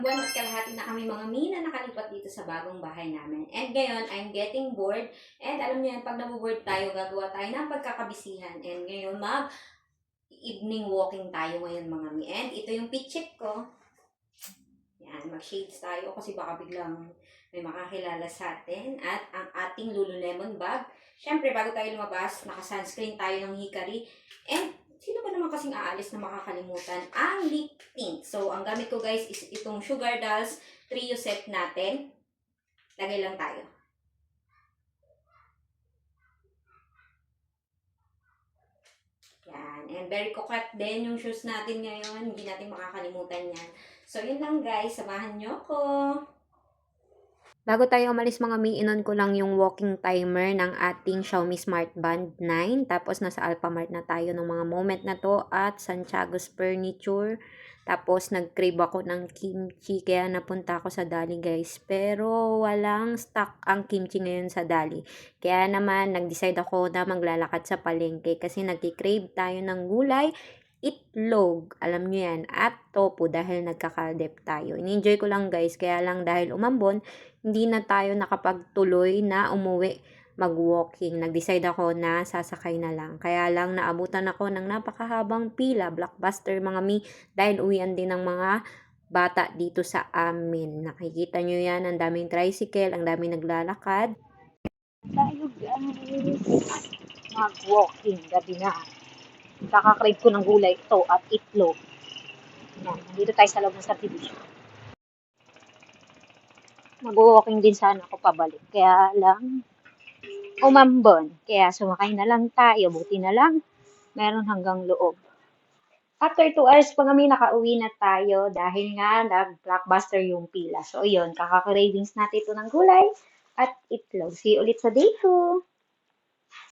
Buwan at kalahati na kami mga mina nakalipat dito sa bagong bahay namin. And ngayon, I'm getting bored. And alam niyo yan, pag nabuboard tayo, gagawa tayo ng pagkakabisihan. And ngayon, mag-evening walking tayo ngayon mga mi. And ito yung pitchip ko. Yan, mag-shades tayo kasi baka biglang may makakilala sa atin. At ang ating Lululemon bag. Siyempre, bago tayo lumabas, naka-sunscreen tayo ng Hikari. And sino ba naman kasing aalis na makakalimutan? Ang lip tint. So, ang gamit ko guys is itong Sugar Dolls trio set natin. Lagay lang tayo. Yan. And very coquette din yung shoes natin ngayon. Hindi natin makakalimutan yan. So, yun lang guys. Samahan nyo ko. Bago tayo umalis mga mi, inon ko lang yung walking timer ng ating Xiaomi Smart Band 9. Tapos nasa Alphamart na tayo ng mga moment na to at Santiago's Furniture. Tapos nag-crave ako ng kimchi kaya napunta ako sa Dali guys. Pero walang stock ang kimchi ngayon sa Dali. Kaya naman nag-decide ako na maglalakad sa palengke kasi nag-crave tayo ng gulay, itlog, alam nyo yan, at tofu dahil nagkakaldep tayo. In-enjoy ko lang guys, kaya lang dahil umambon, hindi na tayo nakapagtuloy na umuwi mag-walking. Nag-decide ako na sasakay na lang. Kaya lang naabutan ako ng napakahabang pila, blockbuster mga mi, dahil uwian din ng mga bata dito sa amin. Nakikita nyo yan, ang daming tricycle, ang daming naglalakad. Tayo guys, mag-walking gabi na. Kaka-crave ko ng gulay ito at itlog. Yan, nandito tayo sa loob ng subdivision. Mag-walking din sana ako pabalik. Kaya lang, umambon. Kaya sumakay na lang tayo. Buti na lang, meron hanggang loob. After 2 hours pa kami nakauwi na tayo dahil nga nag-blockbuster yung pila. So, yun, kaka-cravings natin ito ng gulay at itlog. See you ulit sa day 2.